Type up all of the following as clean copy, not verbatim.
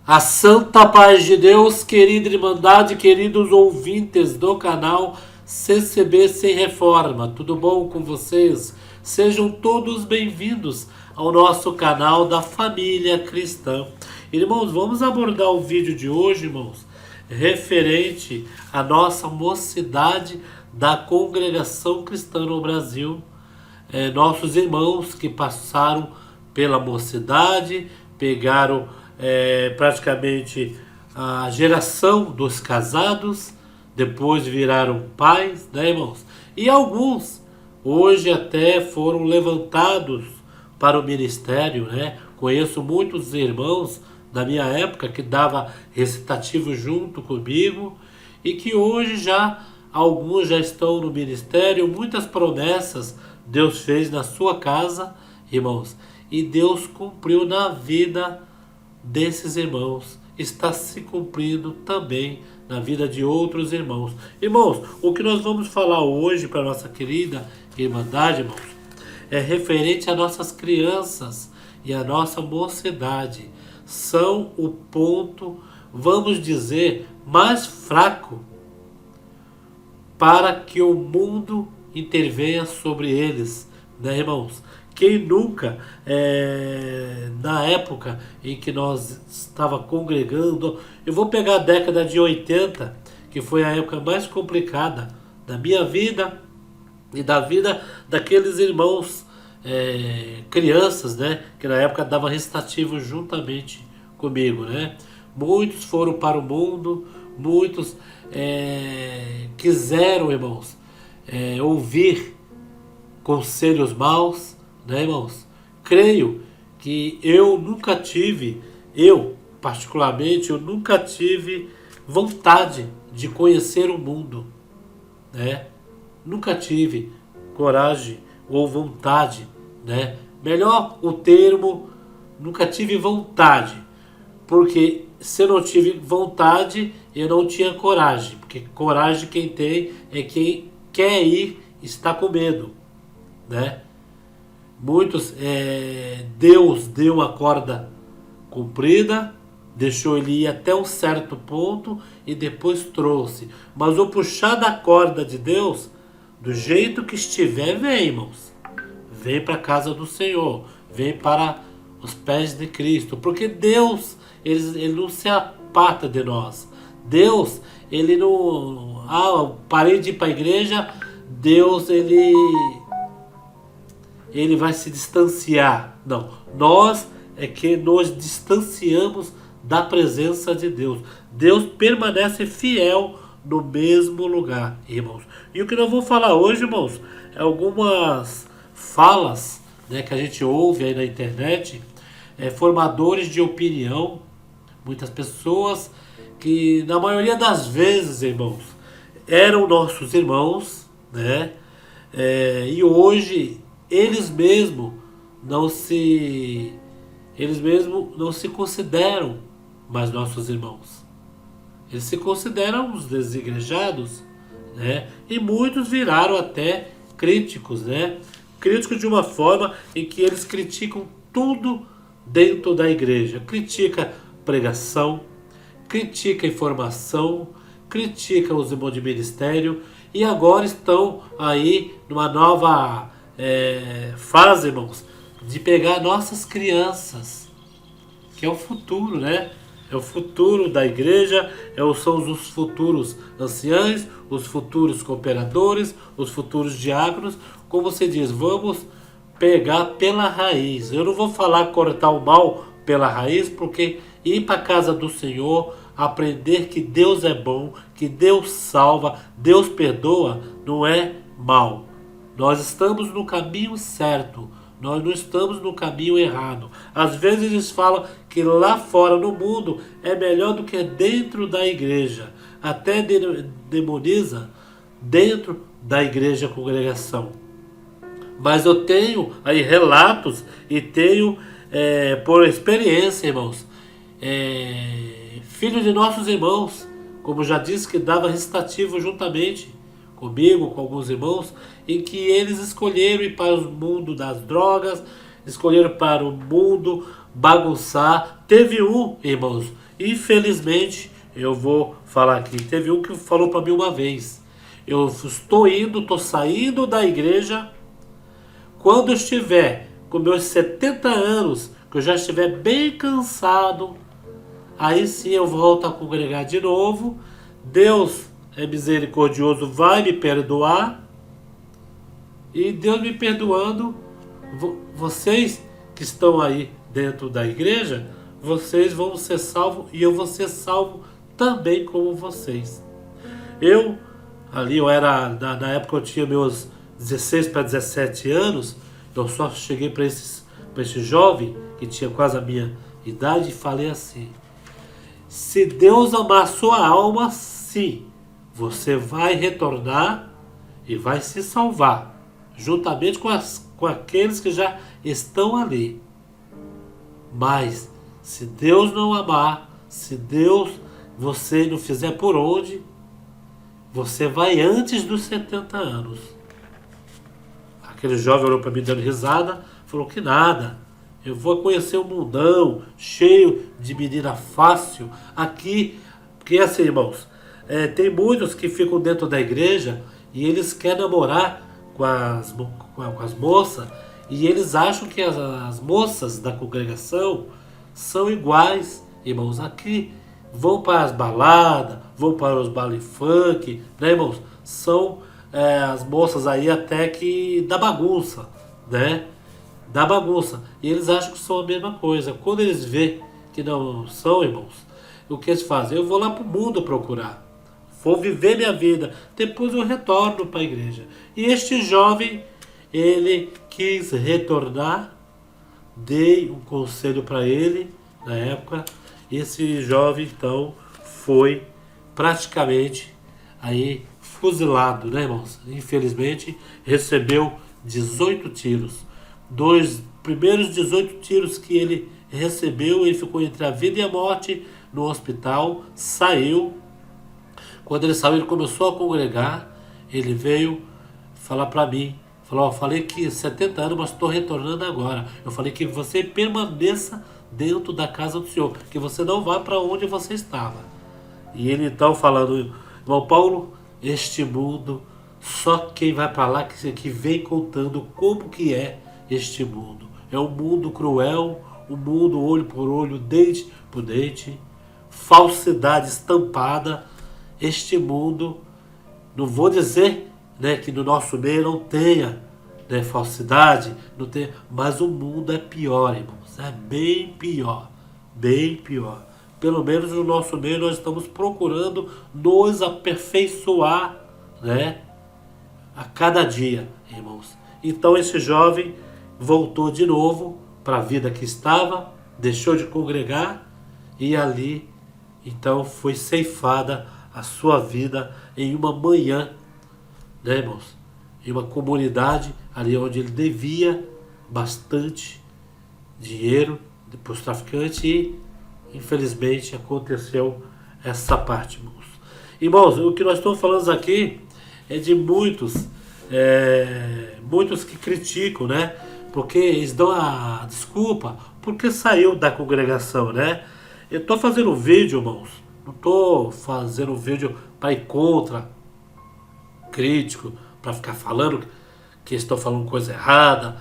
A santa paz de Deus, querida Irmandade, queridos ouvintes do canal CCB Sem Reforma, tudo bom com vocês? Sejam todos bem-vindos ao nosso canal da família cristã. Irmãos, vamos abordar o vídeo de hoje, irmãos, referente à nossa mocidade da congregação cristã no Brasil. Nossos irmãos que passaram pela mocidade, pegaram praticamente a geração dos casados, depois viraram pais, né, irmãos? E alguns hoje até foram levantados para o ministério, né? Conheço muitos irmãos da minha época que dava recitativo junto comigo e que hoje já alguns já estão no ministério. Muitas promessas Deus fez na sua casa, irmãos, e Deus cumpriu na vida desses irmãos, está se cumprindo também na vida de outros irmãos. Irmãos, o que nós vamos falar hoje para nossa querida Irmandade, irmãos, é referente a nossas crianças e a nossa mocidade. São o ponto, vamos dizer, mais fraco para que o mundo intervenha sobre eles, né, irmãos? Quem nunca, na época em que nós estava congregando, eu vou pegar a década de 80, que foi a época mais complicada da minha vida e da vida daqueles irmãos, crianças, né, que na época davam recitativo juntamente comigo, né? Muitos foram para o mundo, muitos quiseram, irmãos, ouvir conselhos maus, né, irmãos? Creio que eu particularmente, eu nunca tive vontade de conhecer o mundo, né? Nunca tive coragem ou vontade, né? Melhor o termo, nunca tive vontade, porque se eu não tive vontade, eu não tinha coragem, porque coragem quem tem é quem quer ir, está com medo, né? Muitos, Deus deu uma corda comprida, deixou ele ir até um certo ponto e depois trouxe. Mas o puxar da corda de Deus, do jeito que estiver, vem, irmãos. Vem para a casa do Senhor, vem para os pés de Cristo, porque Deus, ele não se aparta de nós. Deus, ele não... parei de ir para a igreja, Deus, ele vai se distanciar. Não, nós é que nos distanciamos da presença de Deus. Deus permanece fiel no mesmo lugar, irmãos. E o que nós vamos falar hoje, irmãos, é algumas falas, né, que a gente ouve aí na internet, formadores de opinião, muitas pessoas que na maioria das vezes, irmãos, eram nossos irmãos, né? E hoje eles mesmos não se consideram mais nossos irmãos. Eles se consideram os desigrejados, né? E muitos viraram até críticos, né? Críticos de uma forma em que eles criticam tudo dentro da igreja. Critica pregação, critica informação, critica os irmãos de ministério e agora estão aí numa nova fase, irmãos, de pegar nossas crianças, que é o futuro, né? É o futuro da igreja, são os futuros anciãos, os futuros cooperadores, os futuros diáconos. Como você diz, vamos pegar pela raiz. Eu não vou falar cortar o mal pela raiz, porque ir para a casa do Senhor, aprender que Deus é bom, que Deus salva, Deus perdoa, não é mal. Nós estamos no caminho certo, nós não estamos no caminho errado. Às vezes eles falam que lá fora no mundo é melhor do que dentro da igreja. Até demoniza dentro da igreja congregação. Mas eu tenho aí relatos e tenho por experiência, irmãos, filho de nossos irmãos, como já disse, que dava recitativo juntamente comigo, com alguns irmãos, em que eles escolheram ir para o mundo das drogas, escolheram para o mundo bagunçar. Teve um, irmãos, Infelizmente, eu vou falar aqui. Teve um que falou para mim uma vez: eu estou saindo da igreja quando eu estiver com meus 70 anos, que eu já estiver bem cansado, aí sim eu volto a congregar de novo. Deus é misericordioso, vai me perdoar. E Deus me perdoando, vocês que estão aí dentro da igreja, vocês vão ser salvos e eu vou ser salvo também como vocês. Eu era, na época eu tinha meus 16 para 17 anos, eu só cheguei para esse jovem, que tinha quase a minha idade, e falei assim: se Deus amar a sua alma, sim, você vai retornar e vai se salvar, juntamente com aqueles que já estão ali. Mas, se Deus não amar, se você não fizer por onde, você vai antes dos 70 anos. Aquele jovem olhou para mim dando risada, falou que nada. Eu vou conhecer o mundão, cheio de menina fácil. Aqui, porque assim, irmãos, tem muitos que ficam dentro da igreja e eles querem namorar com as moças, e eles acham que as moças da congregação são iguais, irmãos. Aqui vão para as baladas, vão para os baile funk, né, irmãos? São as moças aí até que da bagunça, né? Da bagunça. E eles acham que são a mesma coisa. Quando eles vê que não são, irmãos, o que eles fazem? Eu vou lá para o mundo procurar. Vou viver minha vida. Depois eu retorno para a igreja. E este jovem, ele quis retornar. Dei um conselho para ele na época. Esse jovem, então, foi praticamente aí fuzilado, né, irmãos? Infelizmente, recebeu 18 tiros. Dos primeiros 18 tiros que ele recebeu, ele ficou entre a vida e a morte no hospital, saiu. Quando ele saiu, ele começou a congregar. Ele veio falar para mim, falou: falei que 70 anos, mas estou retornando agora. Eu falei que você permaneça dentro da casa do Senhor, que você não vá para onde você estava. E ele então falando: irmão Paulo, este mundo, só quem vai para lá que vem contando como que é este mundo. É um mundo cruel, um mundo olho por olho, dente por dente, falsidade estampada. Este mundo, não vou dizer, né, que no nosso meio não tenha, né, falsidade, não tem, mas o mundo é pior, irmãos, é bem pior, bem pior. Pelo menos no nosso meio nós estamos procurando nos aperfeiçoar, né, a cada dia, irmãos. Então esse jovem voltou de novo para a vida que estava, deixou de congregar e ali então foi ceifada a sua vida em uma manhã, né, irmãos? Em uma comunidade ali onde ele devia bastante dinheiro para os traficantes e infelizmente aconteceu essa parte, irmãos. Irmãos, o que nós estamos falando aqui é de muitos que criticam, né? Porque eles dão a desculpa porque saiu da congregação, né? Eu estou fazendo um vídeo, irmãos. Não estou fazendo um vídeo para ir contra crítico, para ficar falando que estão falando coisa errada.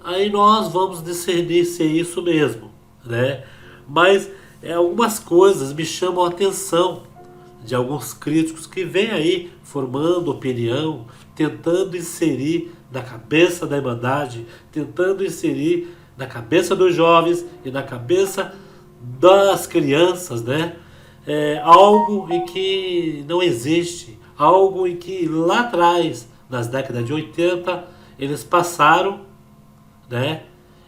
Aí nós vamos discernir se é isso mesmo, né? Mas algumas coisas me chamam a atenção de alguns críticos que vêm aí formando opinião, tentando inserir na cabeça da Irmandade, tentando inserir na cabeça dos jovens e na cabeça das crianças, né? Algo em que não existe, algo em que lá atrás, nas décadas de 80, eles passaram, né?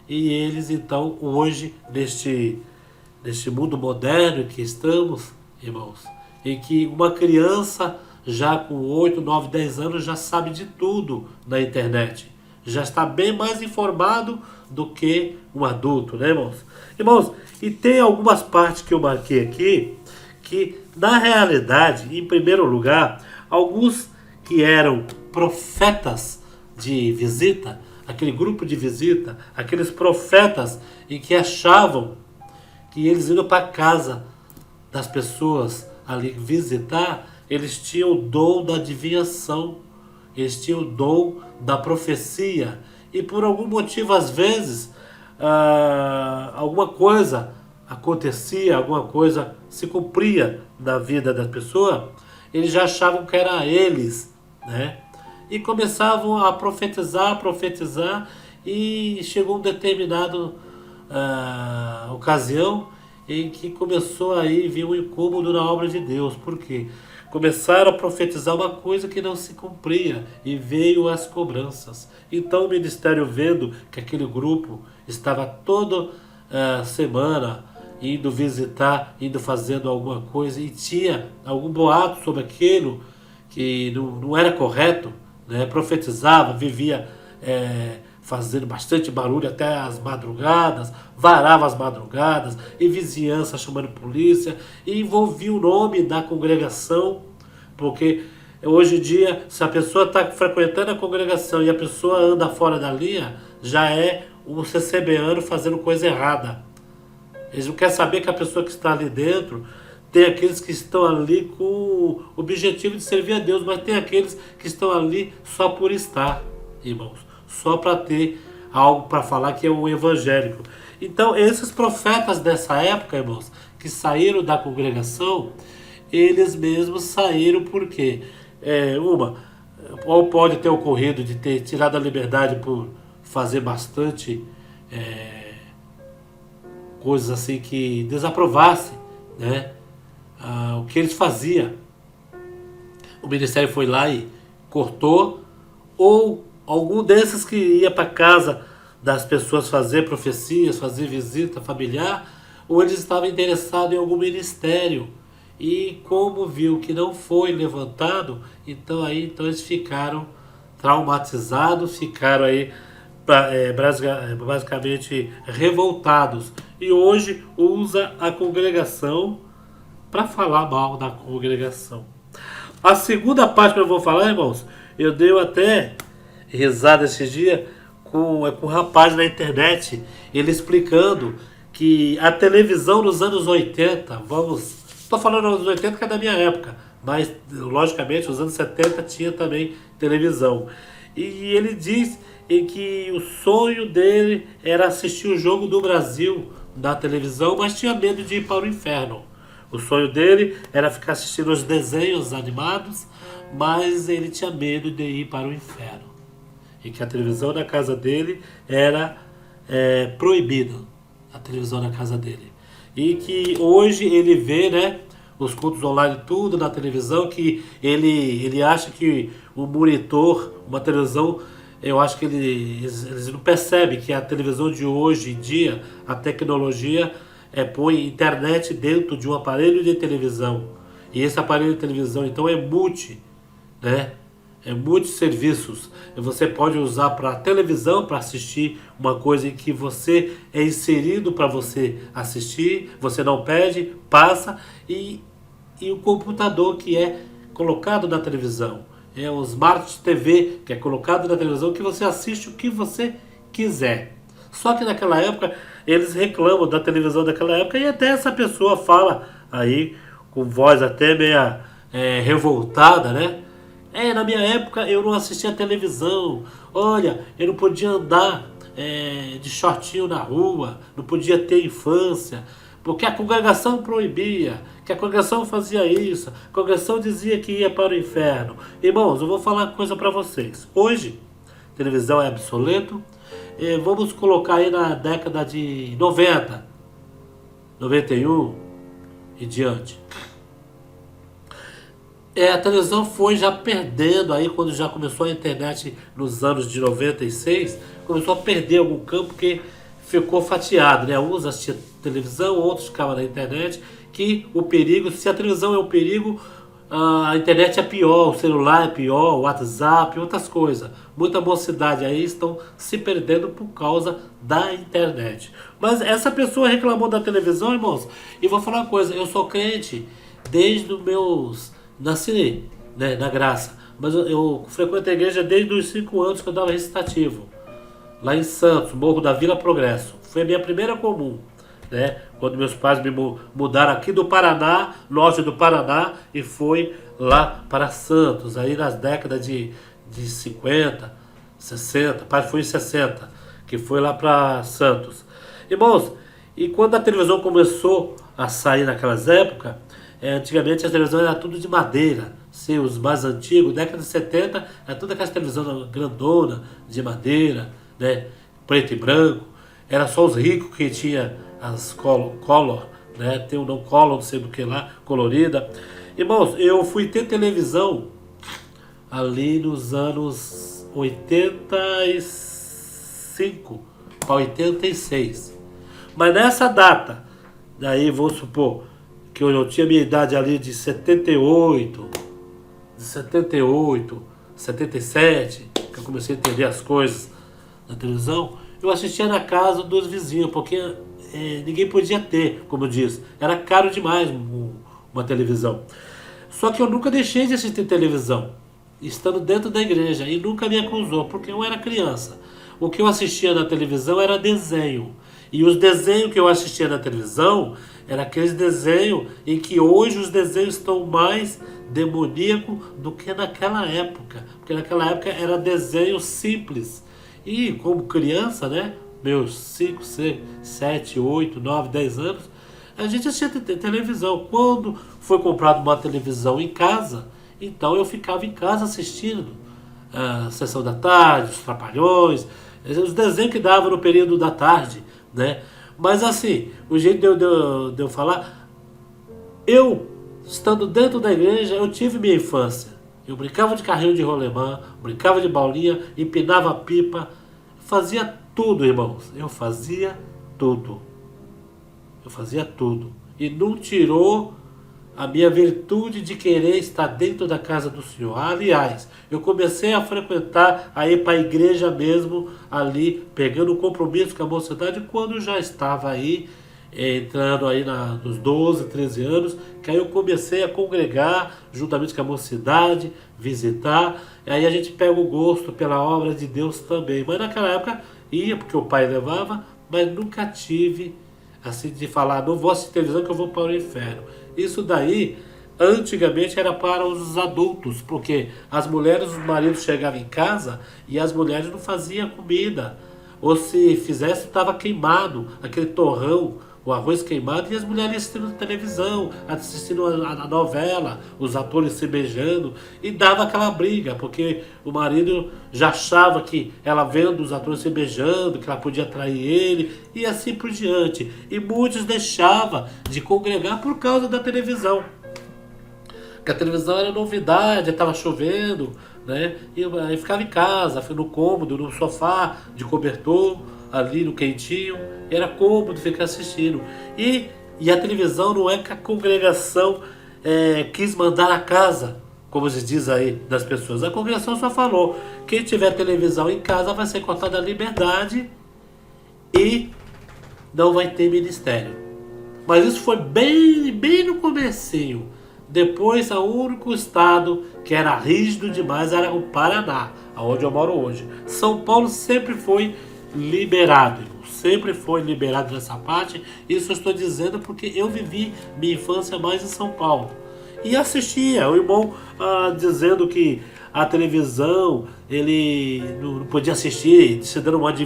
E eles então hoje, neste mundo moderno em que estamos, irmãos, em que uma criança já com 8, 9, 10 anos já sabe de tudo na internet, já está bem mais informado do que um adulto, né, irmãos? Irmãos, e tem algumas partes que eu marquei aqui que, na realidade, em primeiro lugar, alguns que eram profetas de visita, aquele grupo de visita, aqueles profetas em que achavam que eles iam para a casa das pessoas ali visitar, eles tinham o dom da adivinhação, eles tinham o dom da profecia. E por algum motivo, às vezes, alguma coisa acontecia, alguma coisa se cumpria na vida da pessoa, eles já achavam que era eles, né? E começavam a profetizar, e chegou um determinado ocasião em que começou aí vir um incômodo na obra de Deus. Por quê? Começaram a profetizar uma coisa que não se cumpria e veio as cobranças. Então o ministério, vendo que aquele grupo estava toda semana indo visitar, indo fazendo alguma coisa, e tinha algum boato sobre aquilo que não era correto, né? Profetizava, vivia fazendo bastante barulho até as madrugadas, varava as madrugadas, e vizinhança chamando polícia, e envolvia o nome da congregação, porque hoje em dia, se a pessoa está frequentando a congregação e a pessoa anda fora da linha, já é um CCBano fazendo coisa errada. Eles não querem saber que a pessoa que está ali dentro. Tem aqueles que estão ali com o objetivo de servir a Deus, mas tem aqueles que estão ali só por estar, irmãos. Só para ter algo para falar, que é o evangélico. Então, esses profetas dessa época, irmãos, que saíram da congregação, eles mesmos saíram porque ou pode ter ocorrido de ter tirado a liberdade por fazer bastante coisas assim que desaprovasse, né, o que eles faziam. O ministério foi lá e cortou, ou algum desses que ia para casa das pessoas fazer profecias, fazer visita familiar, ou eles estavam interessados em algum ministério, e como viu que não foi levantado, então eles ficaram traumatizados, ficaram aí basicamente revoltados, e hoje usa a congregação para falar mal da congregação. A segunda parte que eu vou falar, irmãos, eu dei até risada esse dia com um rapaz na internet, ele explicando que a televisão nos anos 80, estou falando nos anos 80 que é da minha época, mas logicamente nos anos 70 tinha também televisão. E ele diz que o sonho dele era assistir o jogo do Brasil na televisão, mas tinha medo de ir para o inferno. O sonho dele era ficar assistindo os desenhos animados, mas ele tinha medo de ir para o inferno. E que a televisão na casa dele era proibida. A televisão na casa dele. E que hoje ele vê, né, os cultos online tudo na televisão, que ele acha que o monitor, uma televisão, eu acho que eles não percebem que a televisão de hoje em dia, a tecnologia põe internet dentro de um aparelho de televisão. E esse aparelho de televisão, então, é multi, né? É muitos serviços. Você pode usar para televisão, para assistir uma coisa em que você é inserido para você assistir, você não pede, passa, e o computador que é colocado na televisão. É o Smart TV que é colocado na televisão, que você assiste o que você quiser. Só que naquela época eles reclamam da televisão daquela época, e até essa pessoa fala aí com voz até meia revoltada, né? Na minha época eu não assistia televisão. Olha, eu não podia andar de shortinho na rua, não podia ter infância, porque a congregação proibia, que a congregação fazia isso, a congregação dizia que ia para o inferno. Irmãos, eu vou falar uma coisa para vocês. Hoje, televisão é obsoleto. Vamos colocar aí na década de 90, 91 e diante. A televisão foi já perdendo aí, quando já começou a internet nos anos de 96, começou a perder algum campo, porque ficou fatiado, né? Uns assistiam televisão, outros ficavam na internet, que o perigo, se a televisão é um perigo, a internet é pior, o celular é pior, o WhatsApp, outras coisas. Muita mocidade aí estão se perdendo por causa da internet. Mas essa pessoa reclamou da televisão, irmãos, e vou falar uma coisa, eu sou crente desde os meus... Nasci, né, na graça, mas eu frequento a igreja desde os 5 anos que eu dava recitativo. Lá em Santos, Morro da Vila Progresso. Foi a minha primeira comum. né? Quando meus pais me mudaram aqui do Paraná, norte do Paraná, e foi lá para Santos, aí nas décadas de 50, 60, pai foi em 60, que foi lá para Santos. Irmãos, e quando a televisão começou a sair naquelas épocas, antigamente a televisão era tudo de madeira, se os mais antigos, década de 70, era toda aquela televisão grandona, de madeira, né, preto e branco, era só os ricos que tinha as color, né, tem o não color, não sei do que lá, colorida. Irmãos, eu fui ter televisão ali nos anos 85 para 86. Mas nessa data, daí vou supor que eu tinha minha idade ali de 78, 77, que eu comecei a entender as coisas na televisão, eu assistia na casa dos vizinhos, porque ninguém podia ter, como eu disse. Era caro demais uma televisão. Só que eu nunca deixei de assistir televisão, estando dentro da igreja, e nunca me acusou, porque eu era criança. O que eu assistia na televisão era desenho. E os desenhos que eu assistia na televisão eram aqueles desenhos em que hoje os desenhos estão mais demoníacos do que naquela época. Porque naquela época era desenho simples. E como criança, né? Meus 5, 6, 7, 8, 9, 10 anos, a gente assistia televisão. Quando foi comprada uma televisão em casa, então eu ficava em casa assistindo a Sessão da Tarde, os Trapalhões, os desenhos que dava no período da tarde, né? Mas assim, o jeito de eu falar, eu, estando dentro da igreja, eu tive minha infância. Eu brincava de carrinho de rolemã, brincava de bolinha, empinava pipa, fazia tudo, irmãos. Eu fazia tudo. Eu fazia tudo. E não tirou a minha virtude de querer estar dentro da casa do Senhor. Aliás, eu comecei a frequentar, a ir para a igreja mesmo, ali, pegando um compromisso com a mocidade, quando eu já estava aí, entrando aí nos 12, 13 anos, que aí eu comecei a congregar, juntamente com a mocidade, visitar, e aí a gente pega o gosto pela obra de Deus também. Mas naquela época ia, porque o pai levava, mas nunca tive, assim, de falar, não vou assistir televisão que eu vou para o inferno. Isso daí, antigamente era para os adultos, porque as mulheres, os maridos chegavam em casa e as mulheres não faziam comida. Ou se fizesse, estava queimado, aquele torrão, o arroz queimado, e as mulheres assistindo televisão, assistindo a novela, os atores se beijando, e dava aquela briga, porque o marido já achava que ela vendo os atores se beijando, que ela podia trair ele, e assim por diante. E muitos deixavam de congregar por causa da televisão. Porque a televisão era novidade, estava chovendo, né? E aí ficava em casa, no cômodo, no sofá, de cobertor, ali no quentinho, era cômodo ficar assistindo. E a televisão não é que a congregação quis mandar na casa, como se diz aí das pessoas. A congregação só falou: quem tiver televisão em casa vai ser cortada a liberdade e não vai ter ministério. Mas isso foi bem no comecinho. Depois, o único estado que era rígido demais era o Paraná, onde eu moro hoje. São Paulo sempre foi liberado, sempre foi liberado nessa parte. Isso eu estou dizendo porque eu vivi minha infância mais em São Paulo. E assistia, o irmão dizendo que a televisão ele não podia assistir, se dando uma de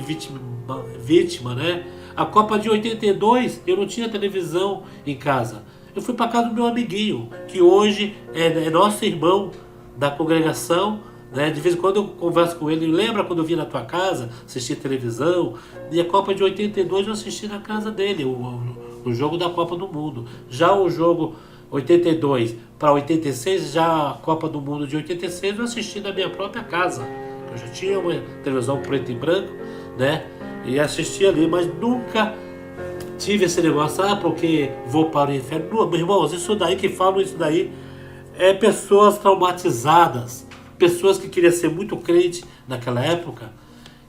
vítima, né? A Copa de 82, eu não tinha televisão em casa. Eu fui para casa do meu amiguinho, que hoje é nosso irmão da congregação, né? De vez em quando eu converso com ele, lembra quando eu vim na tua casa, assistir televisão? E a Copa de 82 eu assisti na casa dele, o jogo da Copa do Mundo. Já o jogo 82 para 86, já a Copa do Mundo de 86 eu assisti na minha própria casa. Eu já tinha uma televisão preto e branco, né? E assisti ali, mas nunca tive esse negócio, porque vou para o inferno. Não, meus irmãos, isso daí que falam isso daí é pessoas traumatizadas, pessoas que queriam ser muito crente naquela época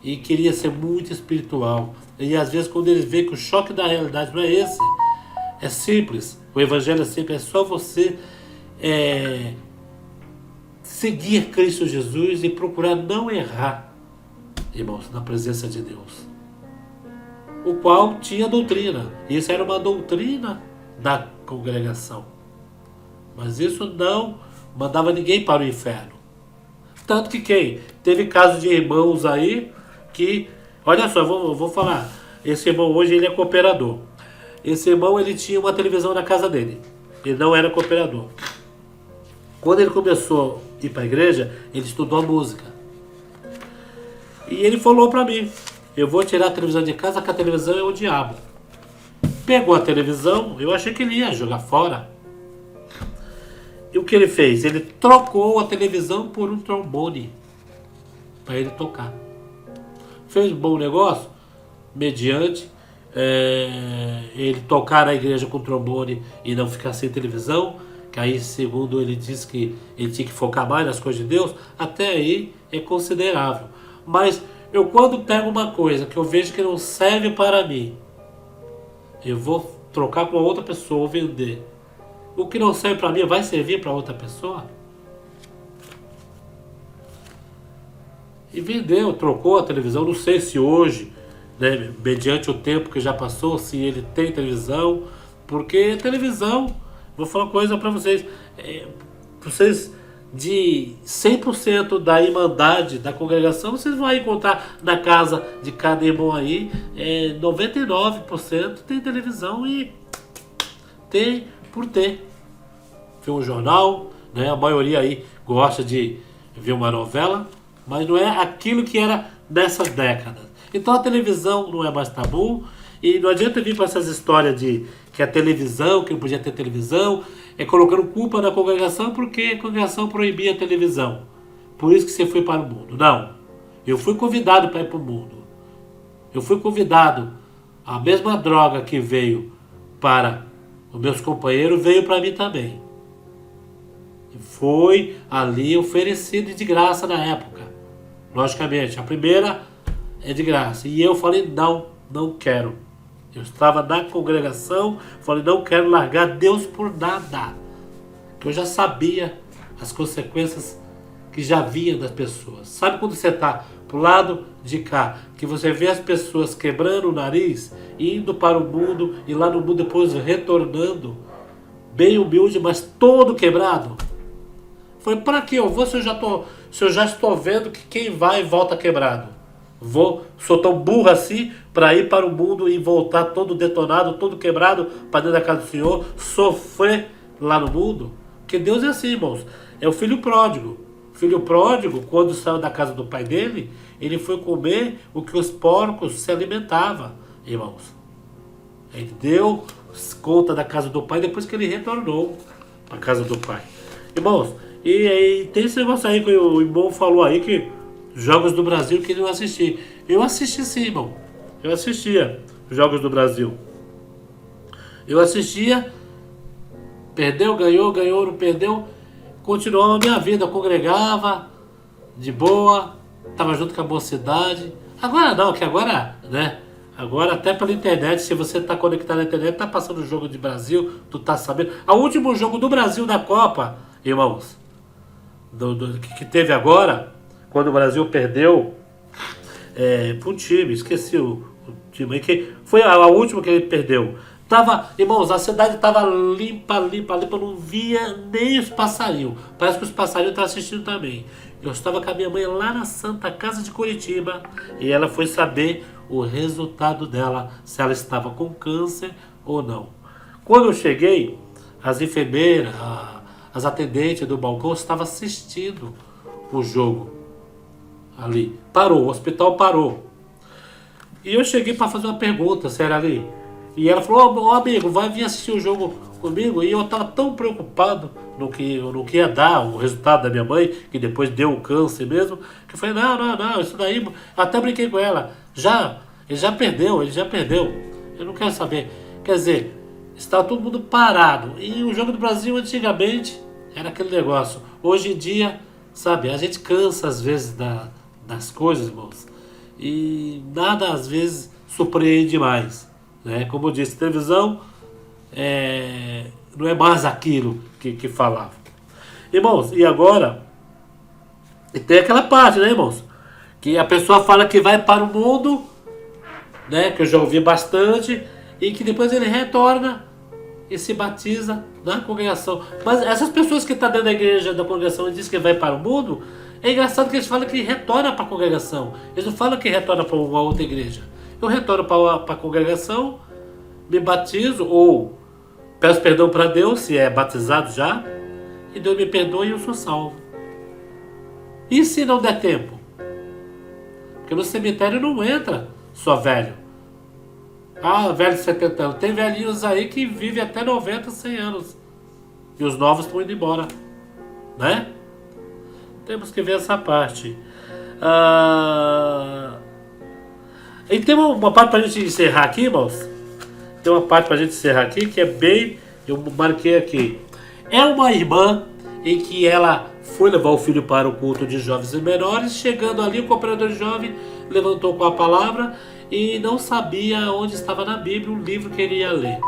e queria ser muito espiritual. E às vezes quando eles veem que o choque da realidade não é esse, é simples, o evangelho é simples, é só você seguir Cristo Jesus e procurar não errar, irmãos, na presença de Deus. o qual tinha doutrina. Isso era uma doutrina da congregação. Mas isso não mandava ninguém para o inferno. Tanto que quem? Teve casos de irmãos aí que... Olha só, eu vou falar. Esse irmão hoje ele é cooperador. Esse irmão ele tinha uma televisão na casa dele. Ele não era cooperador. Quando ele começou a ir para a igreja, ele estudou música. E ele falou para mim: eu vou tirar a televisão de casa, que a televisão é o diabo. Pegou a televisão, eu achei que ele ia jogar fora. E o que ele fez? Ele trocou a televisão por um trombone para ele tocar. Fez um bom negócio, mediante ele tocar na igreja com trombone e não ficar sem televisão, que aí, segundo ele disse, que ele tinha que focar mais nas coisas de Deus. Até aí é considerável. Mas eu, quando pego uma coisa que eu vejo que não serve para mim, eu vou trocar com outra pessoa ou vender. O que não serve para mim vai servir para outra pessoa? E vendeu, trocou a televisão. Não sei se hoje, né, mediante o tempo que já passou, se ele tem televisão. Porque televisão, vou falar uma coisa para vocês. Vocês, de 100% da irmandade da congregação, vocês vão encontrar na casa de cada irmão aí, 99% tem televisão e tem por ter. Vê um jornal, né? A maioria aí gosta de ver uma novela, mas não é aquilo que era nessas décadas. Então a televisão não é mais tabu, e não adianta vir com essas histórias de que a televisão, que não podia ter televisão, colocando culpa na congregação porque a congregação proibia a televisão. Por isso que você foi para o mundo. Não. Eu fui convidado para ir para o mundo. Eu fui convidado. A mesma droga que veio para os meus companheiros veio para mim também. Foi ali oferecido de graça na época. Logicamente, a primeira é de graça. E eu falei, não quero. Eu estava na congregação, falei, não quero largar Deus por nada. Que eu já sabia as consequências que já vinham das pessoas. Sabe quando você está pro lado de cá, que você vê as pessoas quebrando o nariz, indo para o mundo, e lá no mundo depois retornando, bem humilde, mas todo quebrado? Foi para que eu vou se eu já estou vendo que quem vai volta quebrado? Sou tão burro assim para ir para o mundo e voltar todo detonado, todo quebrado para dentro da casa do Senhor, sofrer lá no mundo? Porque Deus é assim, irmãos. É o filho pródigo. O filho pródigo, quando saiu da casa do pai dele, ele foi comer o que os porcos se alimentavam, irmãos. Ele deu conta da casa do pai depois que ele retornou para a casa do pai. Irmãos, e tem esse negócio aí que o irmão falou aí, que Jogos do Brasil que não assisti. Eu assisti sim, irmão. Eu assistia Jogos do Brasil. Eu assistia, perdeu, ganhou, não perdeu. Continuava a minha vida, eu congregava de boa, estava junto com a mocidade. Agora não, que agora, né? Agora até pela internet, se você está conectado na internet, está passando o jogo de Brasil, tu tá sabendo. O último jogo do Brasil da Copa, irmãos, que teve agora, quando o Brasil perdeu para um time, esqueci o time, que foi a última que ele perdeu. Irmãos, a cidade estava limpa, não via nem os passarinhos. Parece que os passarinhos estavam assistindo também. Eu estava com a minha mãe lá na Santa Casa de Curitiba e ela foi saber o resultado dela, se ela estava com câncer ou não. Quando eu cheguei, as enfermeiras, as atendentes do balcão estavam assistindo o jogo ali. Parou, o hospital parou. E eu cheguei para fazer uma pergunta, sério, ali. E ela falou, ó amigo, vai vir assistir o jogo comigo? E eu estava tão preocupado no que ia dar o resultado da minha mãe, que depois deu o câncer mesmo, que eu falei, não, isso daí... Eu até brinquei com ela. Ele já perdeu. Eu não quero saber. Quer dizer, estava todo mundo parado. E o Jogo do Brasil, antigamente, era aquele negócio. Hoje em dia, sabe, a gente cansa às vezes das coisas, irmãos. E nada, às vezes, surpreende mais. Né? Como eu disse, televisão não é mais aquilo que falava. Irmãos, e agora, e tem aquela parte, né, irmãos? Que a pessoa fala que vai para o mundo né, que eu já ouvi bastante, e que depois ele retorna e se batiza na congregação. Mas essas pessoas que estão dentro da igreja, da congregação, e diz que vai para o mundo, é engraçado que eles falam que retorna para a congregação. Eles não falam que retorna para uma outra igreja. Eu retorno para a congregação, me batizo, ou peço perdão para Deus, se é batizado já, e Deus me perdoa e eu sou salvo. E se não der tempo? Porque no cemitério não entra só velho. Ah, velho de 70 anos. Tem velhinhos aí que vivem até 90, 100 anos. E os novos estão indo embora. Né? Temos que ver essa parte. E tem uma parte para a gente encerrar aqui, irmãos. Tem uma parte para a gente encerrar aqui que é bem... Eu marquei aqui. É uma irmã em que ela foi levar o filho para o culto de jovens e menores. Chegando ali, o cooperador jovem levantou com a palavra e não sabia onde estava na Bíblia o livro que ele ia ler.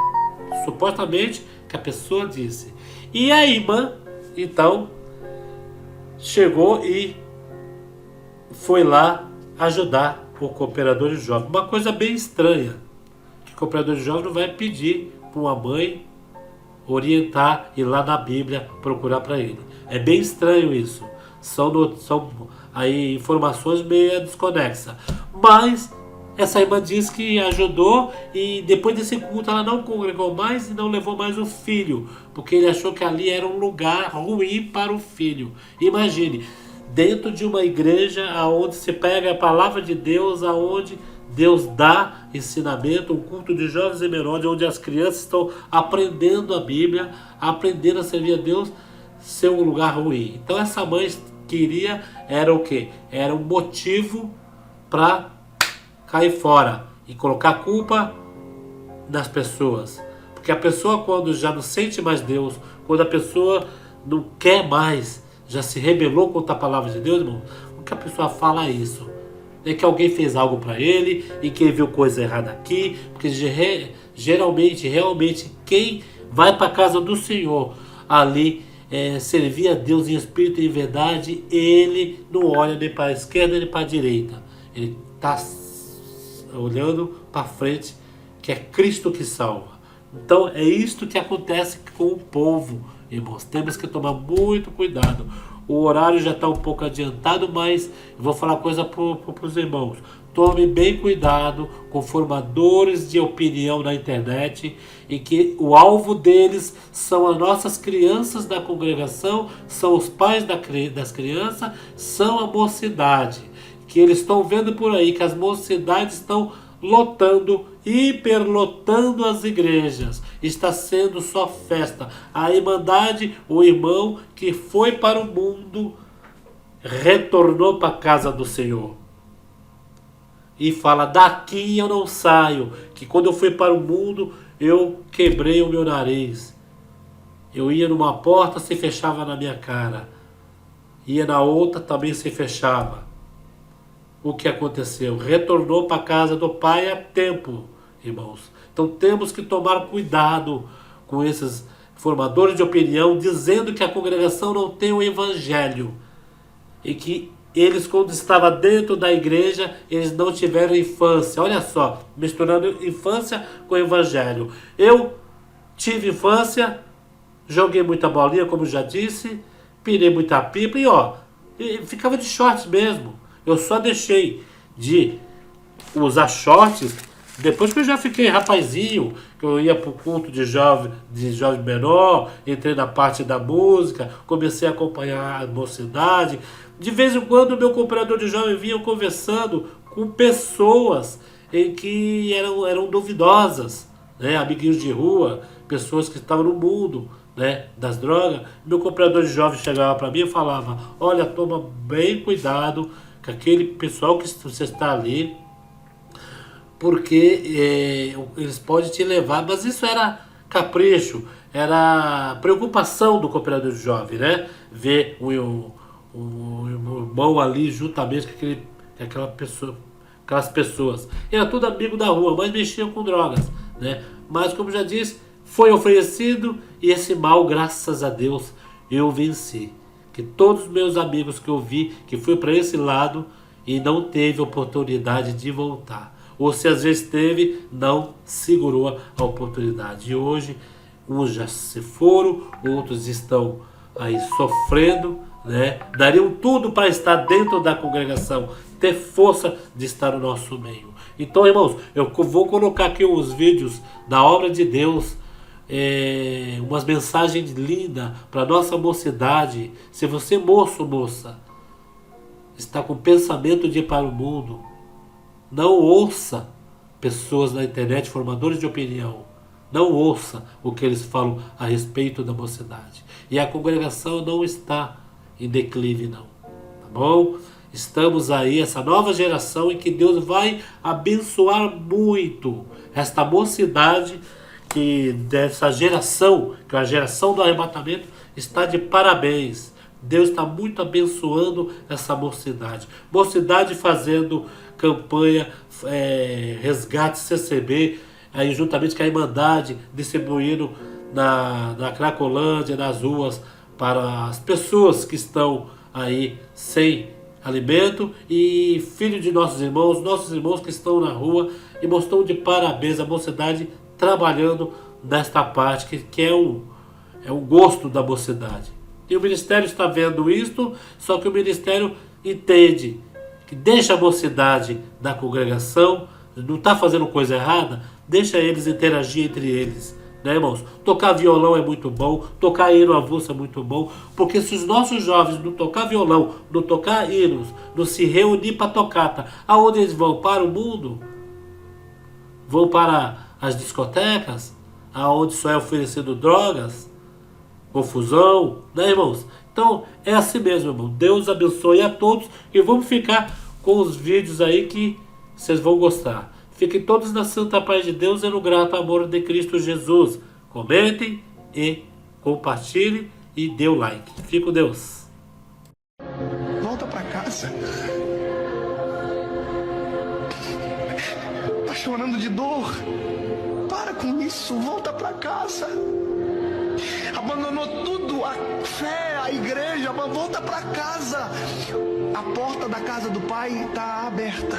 Supostamente que a pessoa disse. E a irmã, então, chegou e foi lá ajudar o cooperador jovem. Uma coisa bem estranha, que o cooperador jovem não vai pedir para uma mãe orientar, ir lá na Bíblia procurar para ele. É bem estranho isso. São aí informações meio desconexas. Mas essa irmã diz que ajudou e depois desse culto ela não congregou mais e não levou mais o filho, porque ele achou que ali era um lugar ruim para o filho. Imagine, dentro de uma igreja onde se pega a palavra de Deus, aonde Deus dá ensinamento, um culto de jovens e menores, onde as crianças estão aprendendo a Bíblia, aprendendo a servir a Deus, ser um lugar ruim. Então essa mãe queria, era o quê? Era um motivo para cair fora e colocar a culpa nas pessoas. Porque a pessoa, quando já não sente mais Deus, quando a pessoa não quer mais, já se rebelou contra a palavra de Deus, irmão, o que a pessoa fala é isso. É que alguém fez algo para ele e que ele viu coisa errada aqui, porque geralmente, realmente, quem vai para a casa do Senhor ali servir a Deus em espírito e em verdade, ele não olha nem para a esquerda nem para a direita. Ele está olhando para frente, que é Cristo que salva. Então é isto que acontece com o povo, irmãos. Temos que tomar muito cuidado. O horário já está um pouco adiantado, mas eu vou falar coisa para os irmãos. Tome bem cuidado com formadores de opinião na internet, e que o alvo deles são as nossas crianças da congregação, são os pais das crianças, são a mocidade. Que eles estão vendo por aí que as mocidades estão lotando, hiperlotando as igrejas. Está sendo só festa. A irmandade, o irmão que foi para o mundo, retornou para a casa do Senhor. E fala, daqui eu não saio. Que quando eu fui para o mundo, eu quebrei o meu nariz. Eu ia numa porta, se fechava na minha cara. Ia na outra, também se fechava. O que aconteceu? Retornou para a casa do Pai a tempo, irmãos. Então temos que tomar cuidado com esses formadores de opinião, dizendo que a congregação não tem o evangelho. E que eles, quando estavam dentro da igreja, eles não tiveram infância. Olha só, misturando infância com evangelho. Eu tive infância, joguei muita bolinha, como já disse, pirei muita pipa e ficava de shorts mesmo. Eu só deixei de usar shorts depois que eu já fiquei rapazinho, que eu ia para o culto de jovem menor, entrei na parte da música, comecei a acompanhar a mocidade. De vez em quando o meu cooperador de jovem vinha conversando com pessoas em que eram duvidosas, né? Amiguinhos de rua, pessoas que estavam no mundo, né, das drogas. Meu cooperador de jovem chegava para mim e falava, olha, toma bem cuidado com aquele pessoal que você está ali, porque eles podem te levar. Mas isso era capricho, era preocupação do cooperador de jovem, né? Ver o irmão ali juntamente com aquelas pessoas. Era tudo amigo da rua, mas mexiam com drogas, né? Mas, como já disse, foi oferecido, e esse mal, graças a Deus, eu venci. Que todos os meus amigos que eu vi, que foi para esse lado e não teve oportunidade de voltar. ou se às vezes teve, não segurou a oportunidade. E hoje, uns já se foram, outros estão aí sofrendo, né? Dariam tudo para estar dentro da congregação, ter força de estar no nosso meio. Então, irmãos, eu vou colocar aqui uns vídeos da obra de Deus, umas mensagens lindas para nossa mocidade. Se você, moço ou moça, está com pensamento de ir para o mundo, não ouça pessoas na internet, formadores de opinião. Não ouça o que eles falam a respeito da mocidade. E a congregação não está em declive, não. Tá bom? Estamos aí, essa nova geração em que Deus vai abençoar muito esta mocidade, que dessa geração, que é a geração do arrebatamento, está de parabéns. Deus está muito abençoando essa mocidade. Mocidade fazendo campanha, resgate CCB, aí juntamente com a Irmandade, distribuindo na Cracolândia, nas ruas, para as pessoas que estão aí sem alimento, e filhos de nossos irmãos que estão na rua, e mostrou de parabéns a mocidade trabalhando nesta parte que é o gosto da mocidade. E o ministério está vendo isto, só que o ministério entende que deixa a mocidade da congregação, não está fazendo coisa errada, deixa eles interagir entre eles. Né, irmãos? Tocar violão é muito bom, tocar hino avulso é muito bom, porque se os nossos jovens não tocar violão, não tocar hinos, não se reunir para tocata, aonde eles vão? Para o mundo? Vão para as discotecas, aonde só é oferecido drogas, confusão, né, irmãos? Então é assim mesmo, irmão. Deus abençoe a todos e vamos ficar com os vídeos aí que vocês vão gostar. Fiquem todos na santa paz de Deus e no grato amor de Cristo Jesus. Comentem e compartilhem e dê o like. Fique com Deus. Volta pra casa. Tá chorando de dor. Para com isso, volta pra casa. Abandonou tudo, a fé, a igreja, mas volta pra casa. A porta da casa do Pai tá aberta.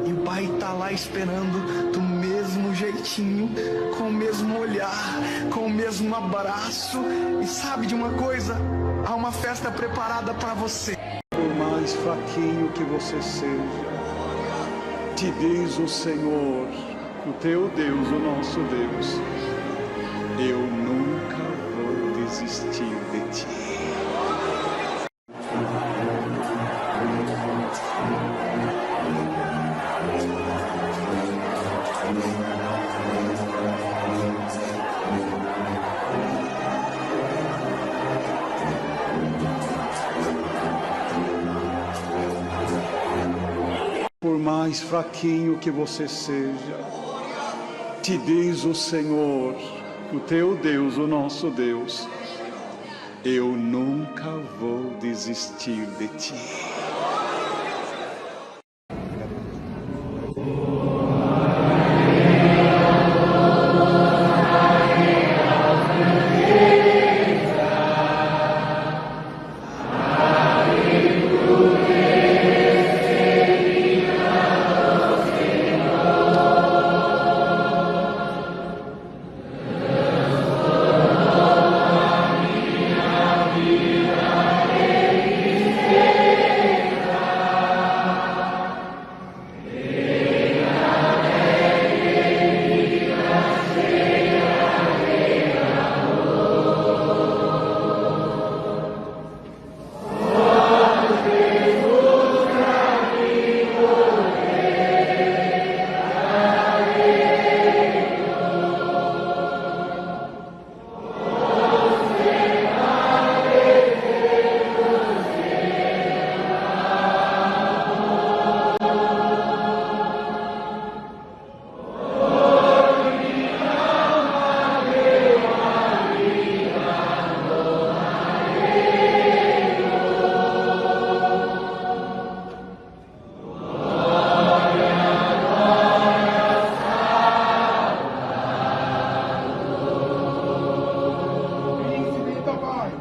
E o Pai tá lá esperando do mesmo jeitinho, com o mesmo olhar, com o mesmo abraço. E sabe de uma coisa? Há uma festa preparada para você. Por mais fraquinho que você seja, te diz o Senhor, o teu Deus, o nosso Deus, eu nunca vou desistir de ti. Por mais fraquinho que você seja, te diz o Senhor, o teu Deus, o nosso Deus, eu nunca vou desistir de ti. Paz.